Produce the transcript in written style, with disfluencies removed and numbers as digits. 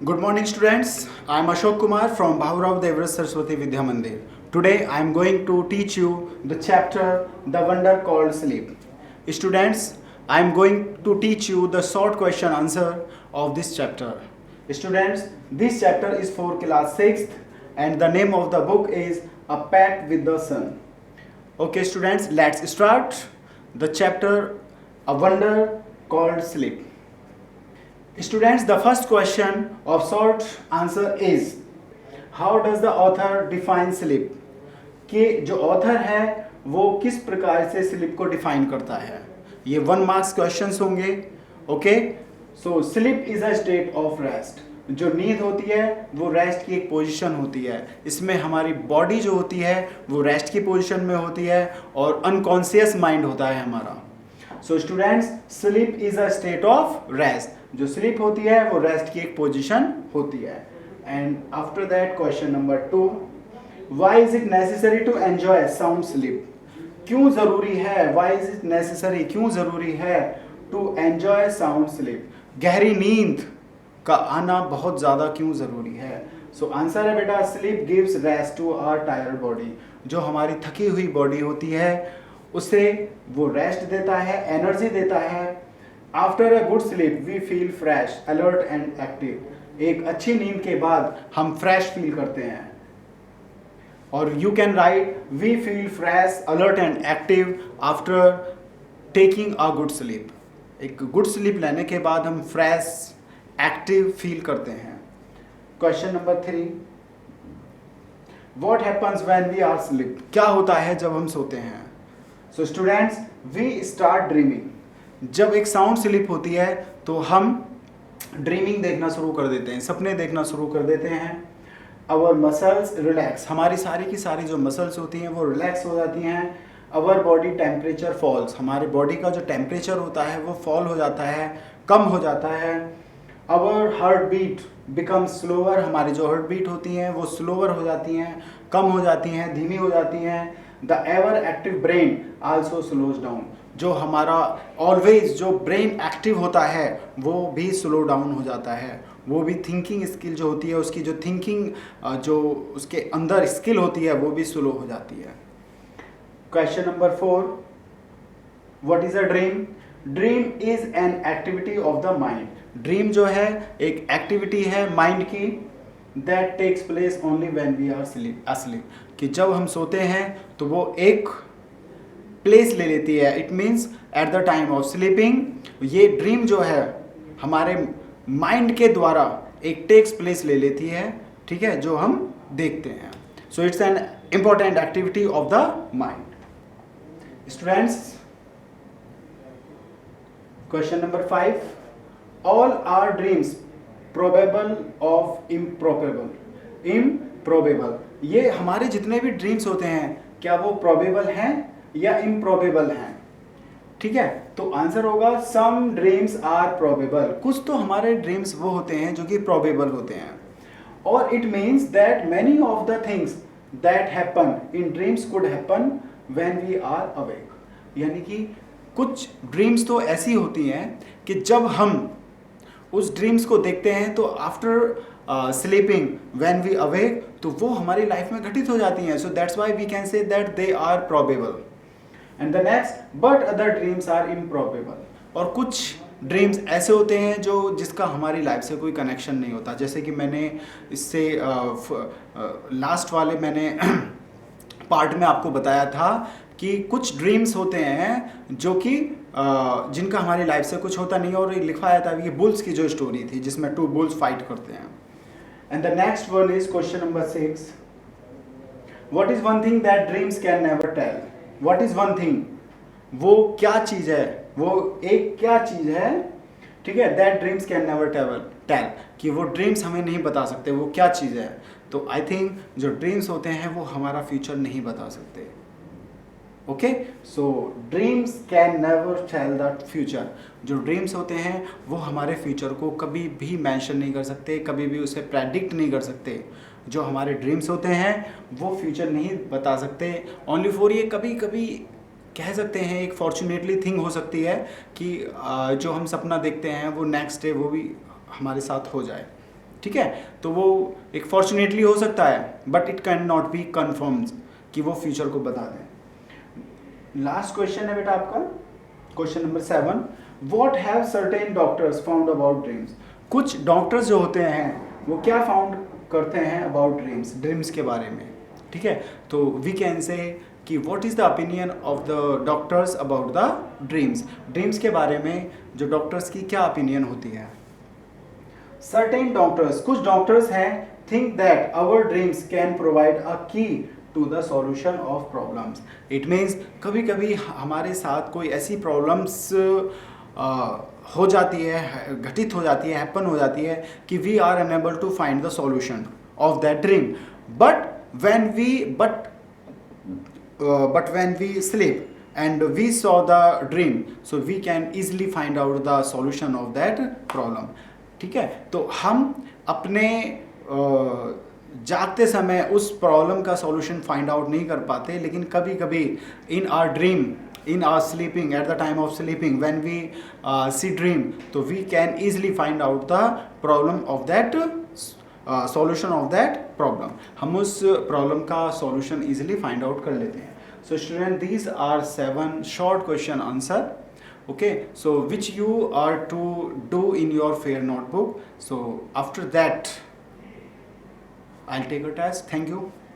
Good morning, students. I am Ashok Kumar from Bhaurao Devras Saraswati Vidya Mandir. Today, I am going to teach you the chapter The Wonder Called Sleep. Students, I am going to teach you the short question answer of this chapter. Students, this chapter is for class 6th and the name of the book is A Pact with the Sun. Okay, students, let's start the chapter A Wonder Called Sleep. Students, the first question of short answer is how does the author define sleep? कि जो author है वो किस प्रकार से sleep को define करता है. ये 1 मार्क्स क्वेश्चंस होंगे. Okay, so sleep is a state of rest. जो नींद होती है वो रेस्ट की एक पोजीशन होती है. इसमें हमारी बॉडी जो होती है वो रेस्ट की पोजीशन में होती है और अनकॉन्शियस माइंड होता है हमारा. So students, sleep is a state of rest. जो स्लीप होती है वो रेस्ट की एक पोजीशन होती है. And after that question number 2, why is it necessary to enjoy sound sleep? क्यों जरूरी है, व्हाई इज इट नेसेसरी, क्यों जरूरी है टू एंजॉय साउंड स्लीप? गहरी नींद का आना बहुत ज़्यादा क्यों ज़रूरी है? सो आंसर है बेटा, sleep gives rest to our tired body. जो हमारी थकी हुई बॉडी होती है उसे वो रेस्ट देता है, एनर्जी देता है. After a good sleep we feel fresh, alert and active. एक अच्छी नींद के बाद हम फ्रेश फील करते हैं. और you can write we feel fresh, alert and active after taking a good sleep. एक गुड स्लीप लेने के बाद हम फ्रेश एक्टिव फील करते हैं. Question number 3, what happens when we are sleep? क्या होता है जब हम सोते हैं? So students, we start dreaming. जब एक साउंड स्लीप होती है तो हम ड्रीमिंग देखना शुरू कर देते हैं, सपने देखना शुरू कर देते हैं. Our muscles relax. हमारी सारी की सारी जो मसल्स होती हैं वो रिलैक्स हो जाती हैं. Our body temperature falls. हमारे बॉडी का जो टेम्परेचर होता है वो फॉल हो जाता है, कम हो जाता है. Our heart beat become slower. हमारी जो हार्ट बीट होती हैं वो स्लोअर हो जाती हैं, कम हो जाती हैं, धीमी हो जाती हैं. The ever active brain also slows down. जो हमारा ऑलवेज जो ब्रेन एक्टिव होता है वो भी स्लो डाउन हो जाता है. वो भी थिंकिंग स्किल जो होती है, उसकी जो थिंकिंग जो उसके अंदर स्किल होती है वो भी स्लो हो जाती है. Question number 4, what is a dream? Dream is an activity of the mind. Dream जो है एक एक्टिविटी है माइंड की, that takes place only when we are asleep. कि जब हम सोते हैं तो वो एक प्लेस ले लेती है. It means at the time of sleeping ये ड्रीम जो है हमारे माइंड के द्वारा एक टेक्स प्लेस ले लेती है, ठीक है, जो हम देखते हैं. So it's an important activity of the mind. Students, question number 5, all are dreams probable of improbable? Improbable, ये हमारे जितने भी ड्रीम्स होते हैं क्या वो प्रोबेबल हैं या इम्प्रोबेबल हैं? ठीक है, तो आंसर होगा सम ड्रीम्स आर प्रोबेबल. कुछ तो हमारे ड्रीम्स वो होते हैं जो कि प्रोबेबल होते हैं. और it means that many of the things that happen in dreams could happen when we are awake. यानी कि कुछ ड्रीम्स तो ऐसी होती हैं कि जब हम उस ड्रीम्स को देखते हैं तो after sleeping when we awake तो वो हमारी लाइफ में घटित हो जाती हैं. So that's why we can say that they are probable. And the next, but other dreams are improbable. और कुछ ड्रीम्स ऐसे होते हैं जो जिसका हमारी लाइफ से कोई कनेक्शन नहीं होता. जैसे कि मैंने इससे लास्ट वाले मैंने पार्ट में आपको बताया था कि कुछ ड्रीम्स होते हैं जो कि जिनका हमारी लाइफ से कुछ होता नहीं है. और लिखा आया था ये बुल्स की जो स्टोरी थी जिसमें 2 बुल्स फाइट करते हैं. And the next one is question number 6, what is one thing that dreams can never tell? What is one thing, वो क्या चीज़ है, वो एक क्या चीज़ है, ठीक है, that dreams can never tell, कि वो ड्रीम्स हमें नहीं बता सकते वो क्या चीज़ है. तो आई थिंक जो ड्रीम्स होते हैं वो हमारा फ्यूचर नहीं बता सकते. Okay, so dreams can never tell the future. जो ड्रीम्स होते हैं वो हमारे फ्यूचर को कभी भी मेंशन नहीं कर सकते, कभी भी उसे प्रेडिक्ट नहीं कर सकते. जो हमारे ड्रीम्स होते हैं वो फ्यूचर नहीं बता सकते. ओनली फॉर ये कभी कभी कह सकते हैं एक फॉर्चुनेटली थिंग हो सकती है कि जो हम सपना देखते हैं वो नेक्स्ट डे वो भी हमारे साथ हो जाए. ठीक है, तो वो एक फॉर्चुनेटली हो सकता है, but it can not be confirm कि वो फ्यूचर को बता दें। लास्ट क्वेश्चन है बेटा आपका, question number 7, what have certain doctors found about dreams. कुछ डॉक्टर्स जो होते हैं वो क्या फाउंड करते हैं अबाउट ड्रीम्स, ड्रीम्स के बारे में, ठीक है। तो वी कैन से कि what is the opinion of the doctors about the dreams, dreams के बारे में जो डॉक्टर्स की क्या ओपिनियन होती है। सर्टेन डॉक्टर्स, कुछ डॉक्टर्स हैं, think that our dreams can provide a key to the solution of problems. It means कभी कभी हमारे साथ कोई ऐसी प्रॉब्लम्स हो जाती है, घटित हो जाती है, हैपन हो जाती है कि we are unable to find the solution of that dream, but when we sleep and we saw the dream, so we can easily find out the solution of that problem, ठीक है। तो हम अपने जागते समय उस प्रॉब्लम का solution find out नहीं कर पाते, लेकिन कभी कभी in our dream, in our sleeping, at the time of sleeping, when we see dream, so we can easily find out the problem of that solution of that problem, हम उस problem का solution easily find out कर लेते हैं। So student, these are 7 short question answer, okay, so which you are to do in your fair notebook. So after that I'll take a test. Thank you.